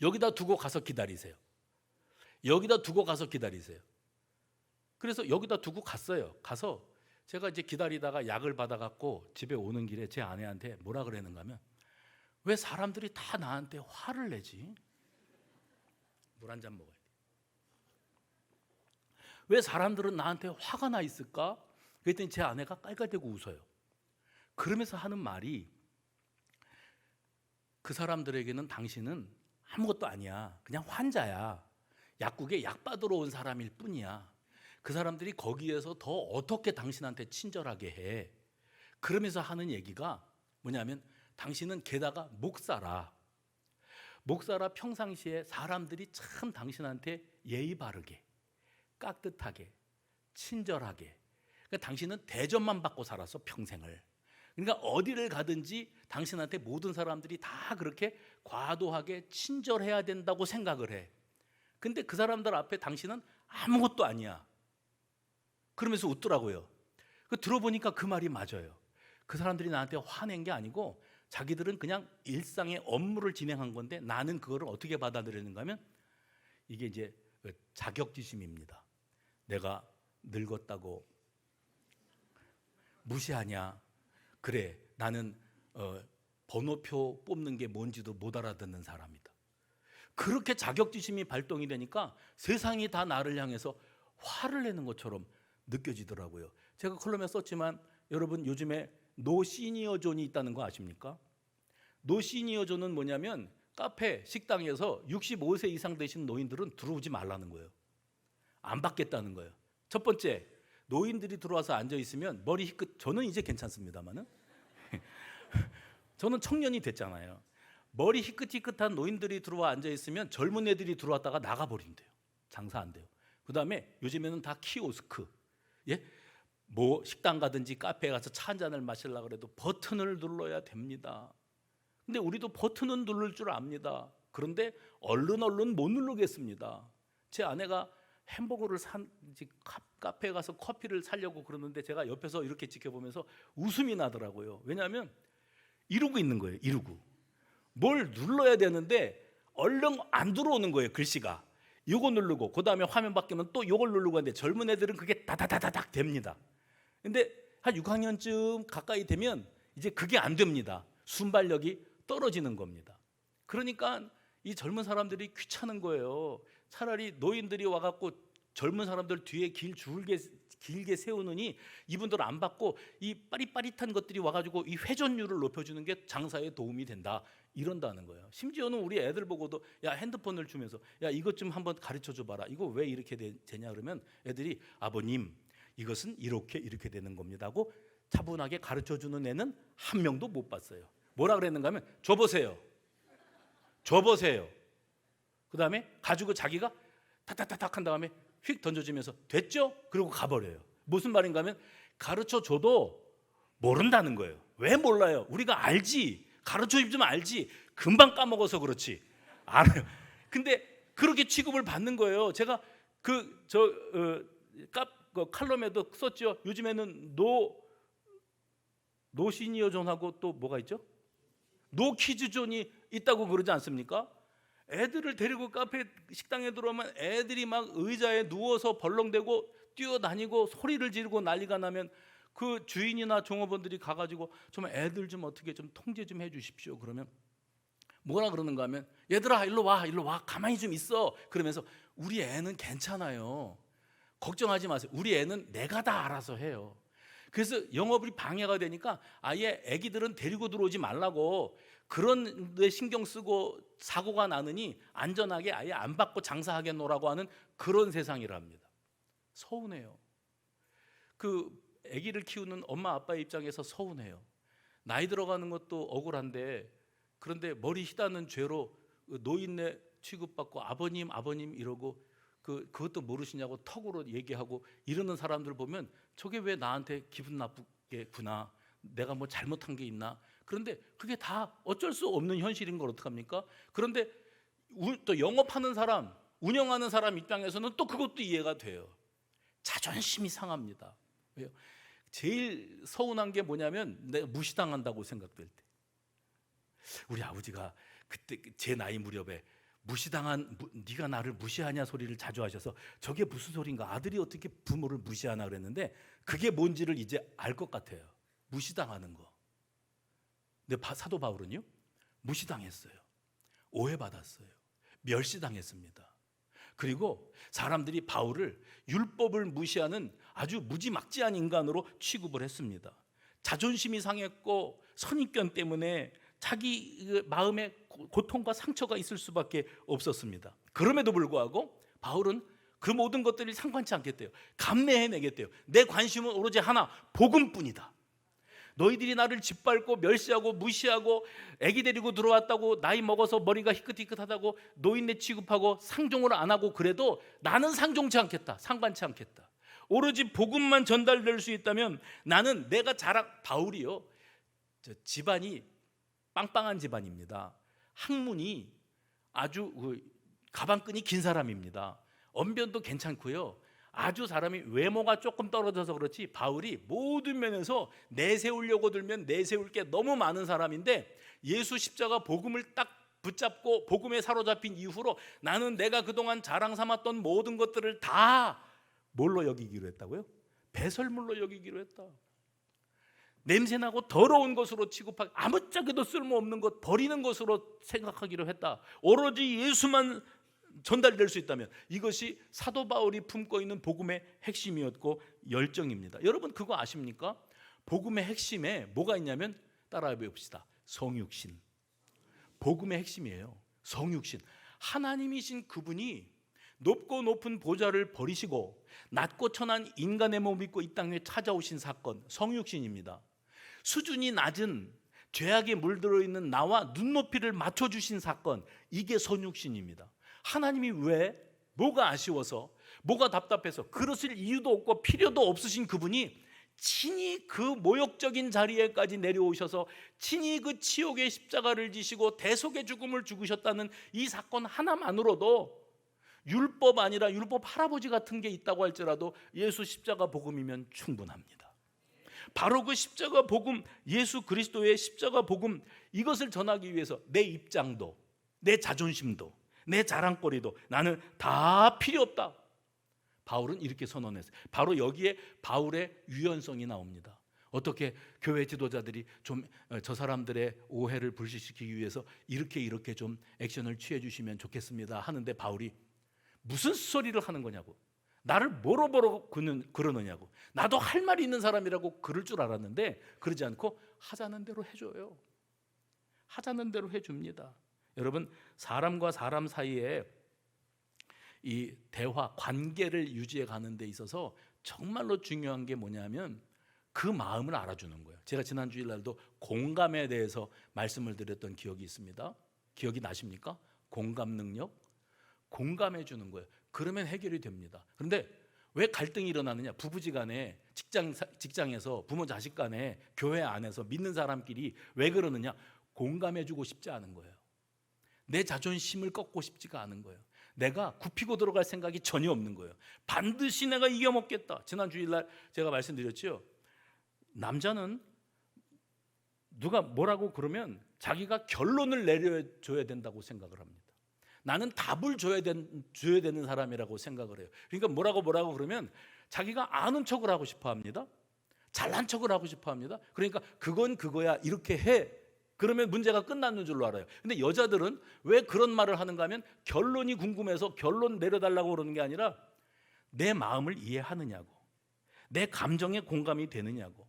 여기다 두고 가서 기다리세요. 여기다 두고 가서 기다리세요. 그래서 여기다 두고 갔어요. 가서 제가 이제 기다리다가 약을 받아갖고 집에 오는 길에 제 아내한테 뭐라 그랬는가 하면 왜 사람들이 다 나한테 화를 내지? 물 한 잔 먹어야 돼. 왜 사람들은 나한테 화가 나 있을까? 그랬더니 제 아내가 깔깔대고 웃어요. 그러면서 하는 말이 그 사람들에게는 당신은 아무것도 아니야. 그냥 환자야. 약국에 약 받으러 온 사람일 뿐이야. 그 사람들이 거기에서 더 어떻게 당신한테 친절하게 해. 그러면서 하는 얘기가 뭐냐면 당신은 게다가 목사라. 평상시에 사람들이 참 당신한테 예의 바르게, 깍듯하게, 친절하게. 그러니까 당신은 대접만 받고 살았어, 평생을. 그러니까 어디를 가든지 당신한테 모든 사람들이 다 그렇게 과도하게 친절해야 된다고 생각을 해. 근데 그 사람들 앞에 당신은 아무것도 아니야. 그러면서 웃더라고요. 들어보니까 그 말이 맞아요. 그 사람들이 나한테 화낸 게 아니고 자기들은 그냥 일상의 업무를 진행한 건데 나는 그거를 어떻게 받아들이는가 하면 이게 이제 자격지심입니다. 내가 늙었다고 무시하냐? 그래, 나는 번호표 뽑는 게 뭔지도 못 알아듣는 사람이다. 그렇게 자격지심이 발동이 되니까 세상이 다 나를 향해서 화를 내는 것처럼 느껴지더라고요. 제가 컬럼에 썼지만 여러분 요즘에 노 시니어 존이 있다는 거 아십니까? 노 시니어 존은 뭐냐면 카페, 식당에서 65세 이상 되신 노인들은 들어오지 말라는 거예요. 안 받겠다는 거예요. 첫 번째, 노인들이 들어와서 앉아 있으면 머리 희끗, 저는 이제 괜찮습니다만은 저는 청년이 됐잖아요. 머리 희끗희끗한 노인들이 들어와 앉아 있으면 젊은 애들이 들어왔다가 나가버린대요. 장사 안 돼요. 그다음에 요즘에는 다 키오스크. 뭐 식당 가든지 카페에 가서 차 한 잔을 마시려고 해도 버튼을 눌러야 됩니다. 근데 우리도 버튼은 누를 줄 압니다. 그런데 얼른 못 누르겠습니다. 제 아내가 햄버거를 카페에 가서 커피를 사려고 그러는데 제가 옆에서 이렇게 지켜보면서 웃음이 나더라고요. 왜냐하면 이러고 있는 거예요. 이러고 뭘 눌러야 되는데 얼른 안 들어오는 거예요. 글씨가 요거 누르고 그 다음에 화면 바뀌면 또 요걸 누르고 하는데 젊은 애들은 그게 다다다다닥 됩니다. 근데 한 6학년쯤 가까이 되면 이제 그게 안 됩니다. 순발력이 떨어지는 겁니다. 그러니까 이 젊은 사람들이 귀찮은 거예요. 차라리 노인들이 와갖고 젊은 사람들 뒤에 길게 세우느니 이분들 안 받고 이 빠릿빠릿한 것들이 와가지고 이 회전율을 높여주는 게 장사에 도움이 된다, 이런다는 거예요. 심지어는 우리 애들 보고도 야, 핸드폰을 주면서 야, 이것 좀 한번 가르쳐 줘봐라. 이거 왜 이렇게 되냐 그러면 애들이 아버님 이것은 이렇게 되는 겁니다 하고 차분하게 가르쳐 주는 애는 한 명도 못 봤어요. 뭐라 그랬는가 하면 줘보세요. 그 다음에 가지고 자기가 타타타탁 한 다음에 휙 던져주면서 됐죠? 그리고 가버려요. 무슨 말인가 하면 가르쳐 줘도 모른다는 거예요. 왜 몰라요? 우리가 알지, 가르쳐 주면 알지, 금방 까먹어서 그렇지 알아요. 근데 그렇게 취급을 받는 거예요. 제가 칼럼에도 썼죠. 요즘에는 노 시니어 존하고 또 뭐가 있죠? 노 키즈 존이 있다고 그러지 않습니까? 애들을 데리고 카페 식당에 들어오면 애들이 막 의자에 누워서 벌렁대고 뛰어다니고 소리를 지르고 난리가 나면 그 주인이나 종업원들이 가가지고 좀 애들 좀 어떻게 좀 통제 좀 해주십시오. 그러면 뭐라 그러는가 하면 얘들아 일로 와 가만히 좀 있어. 그러면서 우리 애는 괜찮아요. 걱정하지 마세요. 우리 애는 내가 다 알아서 해요. 그래서 영업이 방해가 되니까 아예 애기들은 데리고 들어오지 말라고, 그런 데 신경 쓰고 사고가 나느니 안전하게 아예 안 받고 장사하겠노라고 하는 그런 세상이랍니다. 서운해요. 그 아기를 키우는 엄마 아빠의 입장에서 서운해요. 나이 들어가는 것도 억울한데 그런데 머리 희다는 죄로 노인네 취급받고 아버님 이러고 그것도 모르시냐고 턱으로 얘기하고 이러는 사람들 보면 저게 왜 나한테 기분 나쁘겠구나, 내가 뭐 잘못한 게 있나. 그런데 그게 다 어쩔 수 없는 현실인 걸 어떡합니까? 그런데 또 영업하는 사람, 운영하는 사람 입장에서는 또 그것도 이해가 돼요. 자존심이 상합니다. 왜요? 제일 서운한 게 뭐냐면 내가 무시당한다고 생각될 때. 우리 아버지가 그때 제 나이 무렵에 네가 나를 무시하냐 소리를 자주 하셔서 저게 무슨 소린가, 아들이 어떻게 부모를 무시하나 그랬는데 그게 뭔지를 이제 알 것 같아요. 무시당하는 거. 근데 사도 바울은요, 무시당했어요. 오해받았어요. 멸시당했습니다. 그리고 사람들이 바울을 율법을 무시하는 아주 무지막지한 인간으로 취급을 했습니다. 자존심이 상했고 선입견 때문에 자기 마음에 고통과 상처가 있을 수밖에 없었습니다. 그럼에도 불구하고 바울은 그 모든 것들이 상관치 않겠대요. 감내해내겠대요. 내 관심은 오로지 하나, 복음뿐이다. 너희들이 나를 짓밟고 멸시하고 무시하고 애기 데리고 들어왔다고, 나이 먹어서 머리가 희끗희끗하다고 노인네 취급하고 상종을 안 하고 그래도 나는 상종치 않겠다. 상관치 않겠다. 오로지 복음만 전달될 수 있다면 나는 내가 바울이요, 집안이 빵빵한 집안입니다. 학문이 아주 가방끈이 긴 사람입니다. 언변도 괜찮고요. 아주 사람이 외모가 조금 떨어져서 그렇지 바울이 모든 면에서 내세우려고 들면 내세울 게 너무 많은 사람인데, 예수 십자가 복음을 딱 붙잡고 복음에 사로잡힌 이후로 나는 내가 그동안 자랑 삼았던 모든 것들을 다 뭘로 여기기로 했다고요? 배설물로 여기기로 했다. 냄새나고 더러운 것으로 취급하고 아무짝에도 쓸모없는 것, 버리는 것으로 생각하기로 했다. 오로지 예수만 전달될 수 있다면 이것이 사도 바울이 품고 있는 복음의 핵심이었고 열정입니다. 여러분 그거 아십니까? 복음의 핵심에 뭐가 있냐면 따라해 봅시다. 성육신. 복음의 핵심이에요. 성육신. 하나님이신 그분이 높고 높은 보좌를 버리시고 낮고 천한 인간의 몸을 입고 이 땅에 찾아오신 사건, 성육신입니다. 수준이 낮은 죄악에 물들어 있는 나와 눈높이를 맞춰주신 사건, 이게 성육신입니다. 하나님이 왜, 뭐가 아쉬워서, 뭐가 답답해서, 그러실 이유도 없고 필요도 없으신 그분이 친히 그 모욕적인 자리에까지 내려오셔서 친히 그 치욕의 십자가를 지시고 대속의 죽음을 죽으셨다는 이 사건 하나만으로도 율법 아니라 율법 할아버지 같은 게 있다고 할지라도 예수 십자가 복음이면 충분합니다. 바로 그 십자가 복음, 예수 그리스도의 십자가 복음, 이것을 전하기 위해서 내 입장도, 내 자존심도, 내 자랑거리도 나는 다 필요 없다. 바울은 이렇게 선언했어요. 바로 여기에 바울의 유연성이 나옵니다. 어떻게 교회 지도자들이 좀 저 사람들의 오해를 불식시키기 위해서 이렇게 좀 액션을 취해 주시면 좋겠습니다 하는데 바울이 무슨 소리를 하는 거냐고, 나를 뭐로 그러느냐고, 나도 할 말이 있는 사람이라고 그럴 줄 알았는데 그러지 않고 하자는 대로 해줘요. 하자는 대로 해줍니다. 여러분, 사람과 사람 사이에 이 대화, 관계를 유지해 가는 데 있어서 정말로 중요한 게 뭐냐면 그 마음을 알아주는 거예요. 제가 지난 주일날도 공감에 대해서 말씀을 드렸던 기억이 있습니다. 기억이 나십니까? 공감 능력, 공감해 주는 거예요. 그러면 해결이 됩니다. 그런데 왜 갈등이 일어나느냐? 부부지간에, 직장에서, 부모 자식 간에, 교회 안에서 믿는 사람끼리 왜 그러느냐? 공감해 주고 싶지 않은 거예요. 내 자존심을 꺾고 싶지가 않은 거예요. 내가 굽히고 들어갈 생각이 전혀 없는 거예요. 반드시 내가 이겨먹겠다. 지난 주일날 제가 말씀드렸죠. 남자는 누가 뭐라고 그러면 자기가 결론을 내려줘야 된다고 생각을 합니다. 나는 답을 줘야 되는 사람이라고 생각을 해요. 그러니까 뭐라고 그러면 자기가 아는 척을 하고 싶어 합니다. 잘난 척을 하고 싶어 합니다. 그러니까 그건 그거야 이렇게 해. 그러면 문제가 끝났는 줄로 알아요. 근데 여자들은 왜 그런 말을 하는가 하면 결론이 궁금해서 결론 내려달라고 그러는 게 아니라 내 마음을 이해하느냐고, 내 감정에 공감이 되느냐고.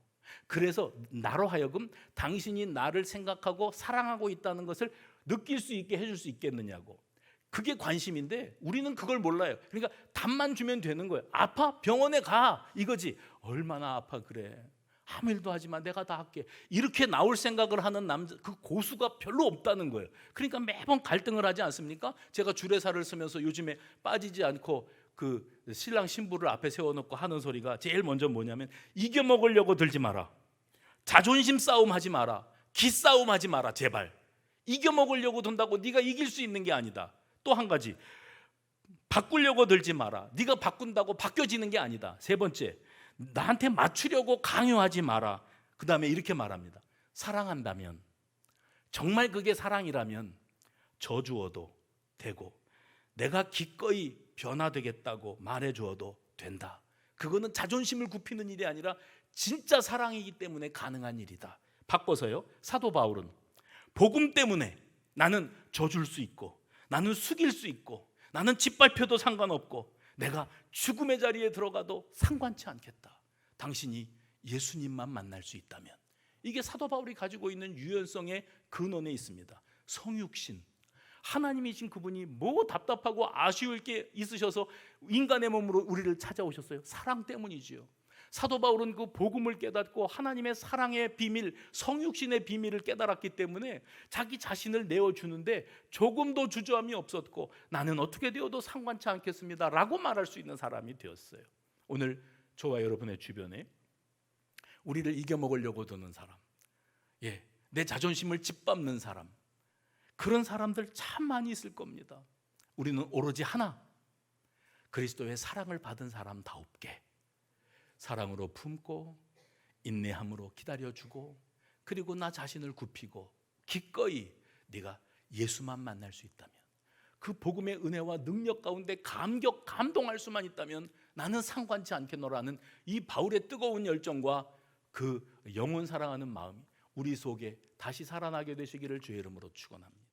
그래서 나로 하여금 당신이 나를 생각하고 사랑하고 있다는 것을 느낄 수 있게 해줄 수 있겠느냐고. 그게 관심인데 우리는 그걸 몰라요. 그러니까 답만 주면 되는 거예요. 아파? 병원에 가 이거지. 얼마나 아파 그래. 아무 일도 하지 마. 내가 다 할게. 이렇게 나올 생각을 하는 남자, 그 고수가 별로 없다는 거예요. 그러니까 매번 갈등을 하지 않습니까? 제가 주례사를 쓰면서 요즘에 빠지지 않고 그 신랑 신부를 앞에 세워놓고 하는 소리가 제일 먼저 뭐냐면 이겨먹으려고 들지 마라. 자존심 싸움 하지 마라. 기싸움 하지 마라. 제발. 이겨먹으려고 든다고 네가 이길 수 있는 게 아니다. 또 한 가지, 바꾸려고 들지 마라. 네가 바꾼다고 바뀌어지는 게 아니다. 세 번째, 나한테 맞추려고 강요하지 마라. 그 다음에 이렇게 말합니다. 사랑한다면, 정말 그게 사랑이라면 져주어도 되고 내가 기꺼이 변화되겠다고 말해주어도 된다. 그거는 자존심을 굽히는 일이 아니라 진짜 사랑이기 때문에 가능한 일이다. 바꿔서요, 사도 바울은 복음 때문에 나는 져줄 수 있고, 나는 숙일 수 있고, 나는 짓밟혀도 상관없고, 내가 죽음의 자리에 들어가도 상관치 않겠다. 당신이 예수님만 만날 수 있다면. 이게 사도 바울이 가지고 있는 유연성의 근원에 있습니다. 성육신, 하나님이신 그분이 뭐 답답하고 아쉬울 게 있으셔서 인간의 몸으로 우리를 찾아오셨어요? 사랑 때문이지요. 사도 바울은 그 복음을 깨닫고 하나님의 사랑의 비밀, 성육신의 비밀을 깨달았기 때문에 자기 자신을 내어주는데 조금도 주저함이 없었고, 나는 어떻게 되어도 상관치 않겠습니다 라고 말할 수 있는 사람이 되었어요. 오늘 저와 여러분의 주변에 우리를 이겨먹으려고 드는 사람, 내 자존심을 짓밟는 사람, 그런 사람들 참 많이 있을 겁니다. 우리는 오로지 하나, 그리스도의 사랑을 받은 사람다웁게 사랑으로 품고 인내함으로 기다려주고, 그리고 나 자신을 굽히고 기꺼이 네가 예수만 만날 수 있다면, 그 복음의 은혜와 능력 가운데 감동할 수만 있다면 나는 상관치 않겠노라는 이 바울의 뜨거운 열정과 그 영혼 사랑하는 마음이 우리 속에 다시 살아나게 되시기를 주의 이름으로 축원합니다.